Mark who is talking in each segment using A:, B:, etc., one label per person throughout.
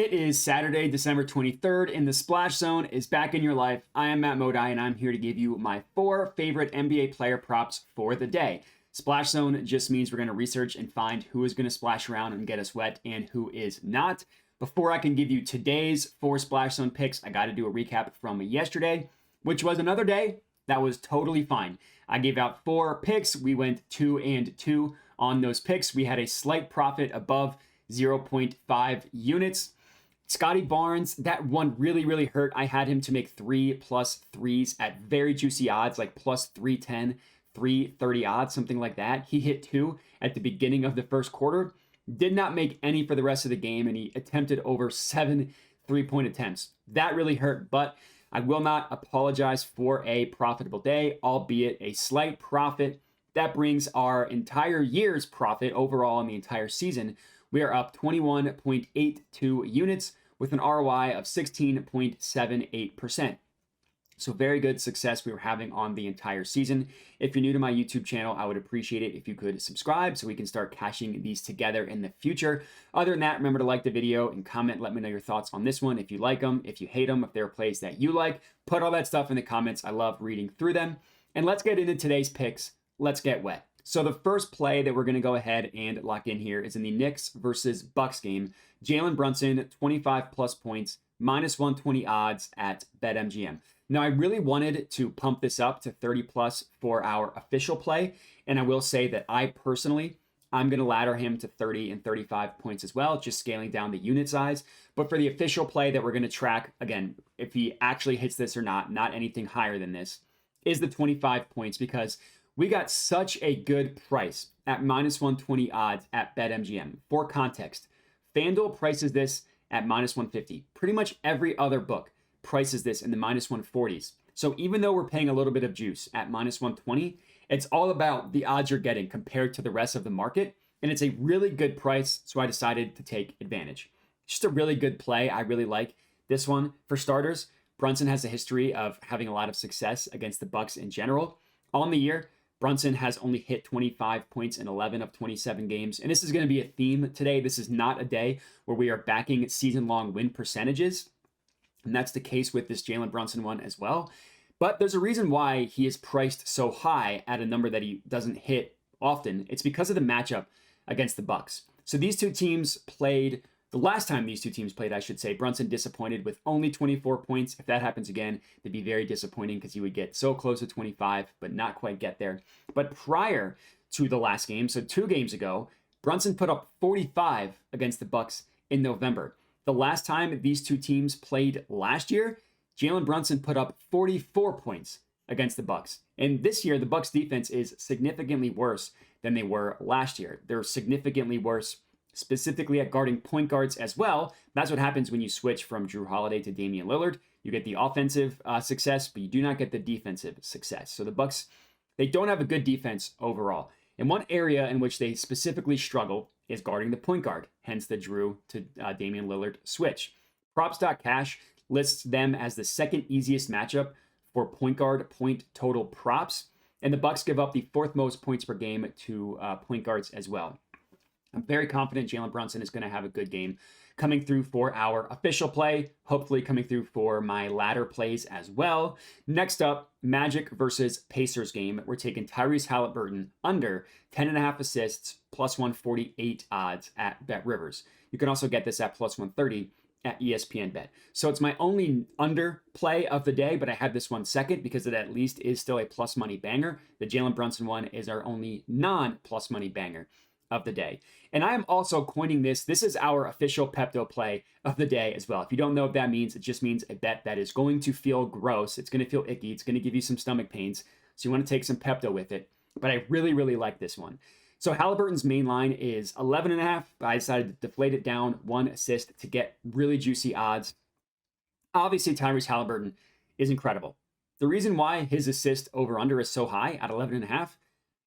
A: It is Saturday, December 23rd, and the Splash Zone is back in your life. I am Matt Modi, and I'm here to give you my 4 favorite NBA player props for the day. Splash Zone just means we're going to research and find who is going to splash around and get us wet and who is not. Before I can give you today's 4 Splash Zone picks, I got to do a recap from yesterday, which was another day that was totally fine. I gave out 4 picks. We went 2-2 on those picks. We had a slight profit above 0.5 units. Scotty Barnes, that one really hurt. I had him to make 3+ threes at very juicy odds, like plus 310, 330 odds, something like that. He hit 2 at the beginning of the first quarter, did not make any for the rest of the game, and he attempted over 7 3-point attempts. That really hurt, but I will not apologize for a profitable day, albeit a slight profit. That brings our entire year's profit overall in the entire season. We are up 21.82 units with an ROI of 16.78%. So very good success we were having on the entire season. If you're new to my YouTube channel, I would appreciate it if you could subscribe so we can start cashing these together in the future. Other than that, remember to like the video and comment. Let me know your thoughts on this one. If you like them, if you hate them, if there are plays that you like, put all that stuff in the comments. I love reading through them. And let's get into today's picks. Let's get wet. So the first play that we're going to go ahead and lock in here is in the Knicks versus Bucks game. Jalen Brunson, 25+ points, -120 odds at BetMGM. Now, I really wanted to pump this up to 30+ for our official play, and I will say that I'm going to ladder him to 30 and 35 points as well, just scaling down the unit size. But for the official play that we're going to track, again, if he actually hits this or not anything higher than this, is the 25 points, because we got such a good price at -120 odds at BetMGM. For context, FanDuel prices this at -150. Pretty much every other book prices this in the -140s. So even though we're paying a little bit of juice at -120, it's all about the odds you're getting compared to the rest of the market. And it's a really good price, so I decided to take advantage. Just a really good play. I really like this one. For starters, Brunson has a history of having a lot of success against the Bucks in general. On the year, Brunson has only hit 25 points in 11 of 27 games. And this is going to be a theme today. This is not a day where we are backing season-long win percentages. And that's the case with this Jalen Brunson one as well. But there's a reason why he is priced so high at a number that he doesn't hit often. It's because of the matchup against the Bucks. So these two teams played, the last time these two teams played, I should say, Brunson disappointed with only 24 points. If that happens again, it'd be very disappointing because he would get so close to 25, but not quite get there. But prior to the last game, so 2 games ago, Brunson put up 45 against the Bucks in November. The last time these two teams played last year, Jalen Brunson put up 44 points against the Bucks. And this year, the Bucks defense is significantly worse than they were last year. They're significantly worse, specifically at guarding point guards as well. That's what happens when you switch from Jrue Holiday to Damian Lillard. You get the offensive success, but you do not get the defensive success. So the Bucks, they don't have a good defense overall. And one area in which they specifically struggle is guarding the point guard, hence the Jrue to Damian Lillard switch. Props.cash lists them as the second easiest matchup for point guard point total props. And the Bucks give up the 4th most points per game to point guards as well. I'm very confident Jalen Brunson is going to have a good game coming through for our official play, hopefully coming through for my ladder plays as well. Next up, Magic versus Pacers game. We're taking Tyrese Haliburton under 10.5 assists, +148 odds at BetRivers. You can also get this at +130 at ESPN Bet. So it's my only under play of the day, but I had this one second because it at least is still a plus money banger. The Jalen Brunson one is our only non-plus money banger of the day. And I am also coining this. This is our official Pepto play of the day as well. If you don't know what that means, it just means a bet that is going to feel gross. It's going to feel icky. It's going to give you some stomach pains. So you want to take some Pepto with it. But I really like this one. So Haliburton's main line is 11.5, but I decided to deflate it down 1 assist to get really juicy odds. Obviously, Tyrese Haliburton is incredible. The reason why his assist over under is so high at 11.5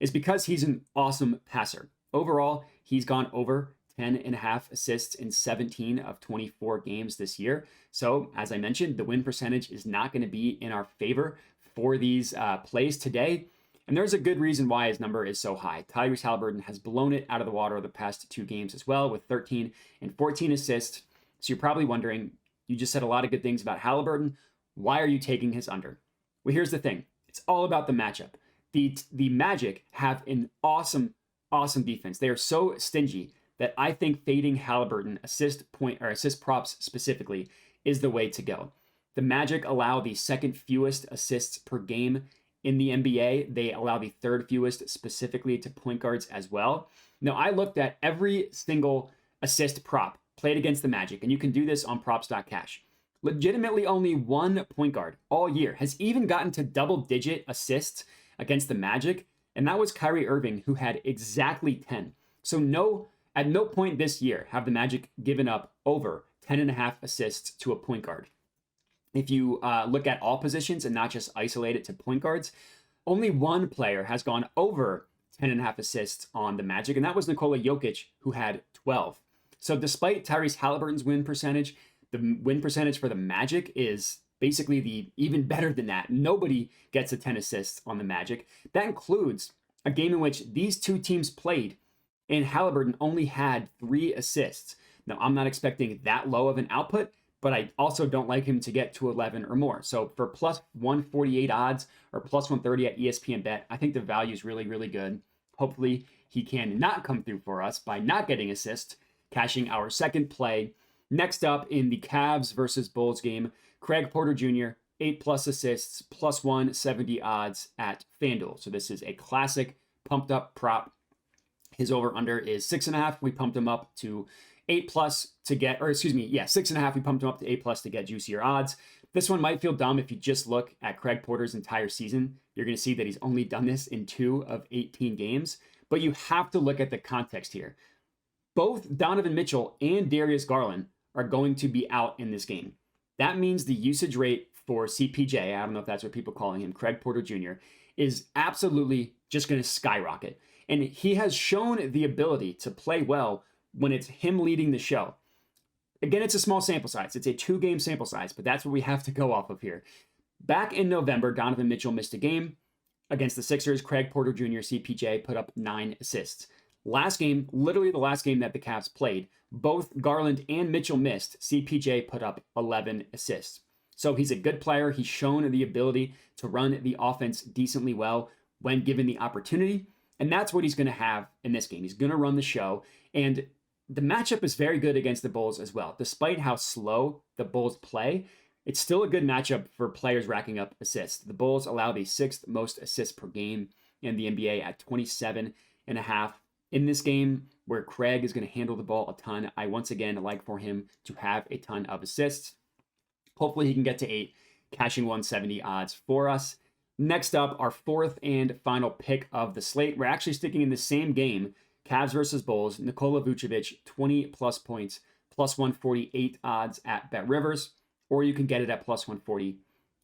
A: is because he's an awesome passer. Overall, he's gone over 10.5 assists in 17 of 24 games this year. So, as I mentioned, the win percentage is not going to be in our favor for these plays today. And there's a good reason why his number is so high. Tyrese Haliburton has blown it out of the water the past 2 games as well, with 13 and 14 assists. So you're probably wondering, you just said a lot of good things about Haliburton. Why are you taking his under? Well, here's the thing. It's all about the matchup. The Magic have an awesome defense. They are so stingy that I think fading Haliburton assist props specifically is the way to go. The Magic allow the second fewest assists per game in the NBA. They allow the third fewest specifically to point guards as well. Now, I looked at every single assist prop played against the Magic, and you can do this on props.cash. Legitimately, only one point guard all year has even gotten to double-digit assists against the Magic, and that was Kyrie Irving, who had exactly 10. So at no point this year have the Magic given up over 10.5 assists to a point guard. If you look at all positions and not just isolate it to point guards, only one player has gone over 10.5 assists on the Magic, and that was Nikola Jokic, who had 12. So despite Tyrese Haliburton's win percentage, the win percentage for the Magic is basically even better than that. Nobody gets a 10 assists on the Magic. That includes a game in which these two teams played, and Haliburton only had 3 assists. Now, I'm not expecting that low of an output, but I also don't like him to get to 11 or more. So for plus 148 odds or plus 130 at ESPN Bet, I think the value is really, really good. Hopefully, he can not come through for us by not getting assists, cashing our second play. Next up in the Cavs versus Bulls game, Craig Porter Jr., 8+ assists, plus 170 odds at FanDuel. So this is a classic pumped up prop. His over-under is 6.5. We pumped him up to 8+ to get, 6.5. We pumped him up to 8+ to get juicier odds. This one might feel dumb if you just look at Craig Porter's entire season. You're going to see that he's only done this in 2 of 18 games, but you have to look at the context here. Both Donovan Mitchell and Darius Garland are going to be out in this game. That means the usage rate for CPJ, I don't know if that's what people are calling him, Craig Porter Jr., is absolutely just going to skyrocket. And he has shown the ability to play well when it's him leading the show. Again, it's a small sample size. It's a 2-game sample size, but that's what we have to go off of here. Back in November, Donovan Mitchell missed a game. Against the Sixers, Craig Porter Jr., CPJ, put up 9 assists. Last game, literally the last game that the Cavs played, both Garland and Mitchell missed. CPJ put up 11 assists. So he's a good player. He's shown the ability to run the offense decently well when given the opportunity. And that's what he's going to have in this game. He's going to run the show. And the matchup is very good against the Bulls as well. Despite how slow the Bulls play, it's still a good matchup for players racking up assists. The Bulls allow the 6th most assists per game in the NBA at 27.5. In this game, where Craig is going to handle the ball a ton, I once again like for him to have a ton of assists. Hopefully he can get to 8, cashing 170 odds for us. Next up, our 4th and final pick of the slate. We're actually sticking in the same game, Cavs versus Bulls. Nikola Vucevic, 20+ points, plus 148 odds at BetRivers, or you can get it at plus 140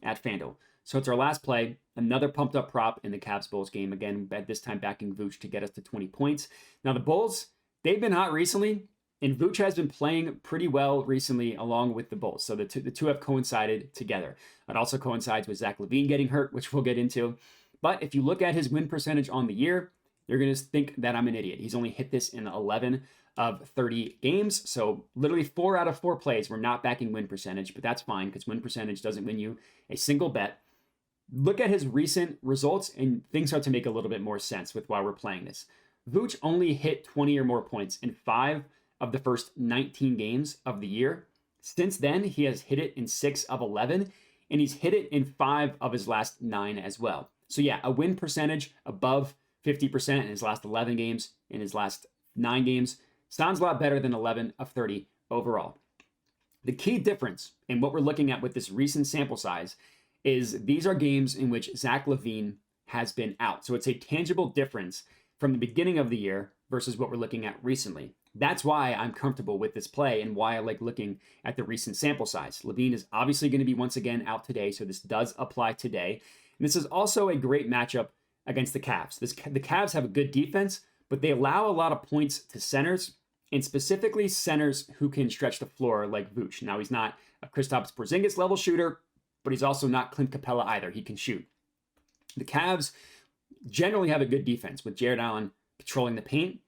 A: at FanDuel. So it's our last play, another pumped up prop in the Cavs-Bulls game. Again, at this time backing Vooch to get us to 20 points. Now the Bulls, they've been hot recently, and Vooch has been playing pretty well recently along with the Bulls. So the two have coincided together. It also coincides with Zach LaVine getting hurt, which we'll get into. But if you look at his win percentage on the year, you're going to think that I'm an idiot. He's only hit this in 11 of 30 games. So literally 4 out of 4 plays we're not backing win percentage, but that's fine because win percentage doesn't win you a single bet. Look at his recent results and things start to make a little bit more sense with why we're playing this. Vooch only hit 20 or more points in 5 of the first 19 games of the year. Since then, he has hit it in 6 of 11, and he's hit it in 5 of his last 9 as well. So yeah, a win percentage above 50% in his last 11 games, in his last 9 games. Sounds a lot better than 11 of 30 overall. The key difference in what we're looking at with this recent sample size is these are games in which Zach LaVine has been out. So it's a tangible difference from the beginning of the year versus what we're looking at recently. That's why I'm comfortable with this play and why I like looking at the recent sample size. LaVine is obviously going to be once again out today, so this does apply today. And this is also a great matchup against the Cavs. The Cavs have a good defense, but they allow a lot of points to centers, and specifically centers who can stretch the floor like Vooch. Now, he's not a Kristaps Porzingis level shooter, but he's also not Clint Capella either. He can shoot. The Cavs generally have a good defense with Jared Allen patrolling the paint,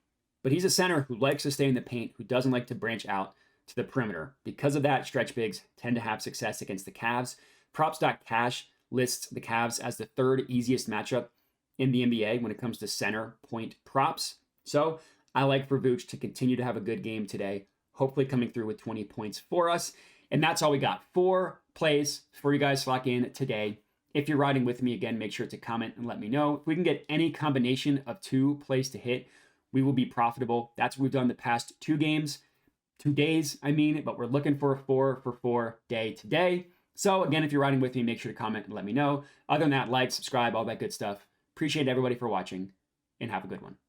A: but he's a center who likes to stay in the paint, who doesn't like to branch out to the perimeter. Because of that, stretch bigs tend to have success against the Cavs. Props.cash lists the Cavs as the third easiest matchup in the NBA when it comes to center point props. So I like for Vooch to continue to have a good game today, hopefully coming through with 20 points for us. And that's all we got. 4 plays for you guys to lock in today. If you're riding with me, again, make sure to comment and let me know. If we can get any combination of 2 plays to hit, we will be profitable. That's what we've done the past 2 days, but we're looking for a 4 for 4 day today. So again, if you're riding with me, make sure to comment and let me know. Other than that, like, subscribe, all that good stuff. Appreciate everybody for watching, and have a good one.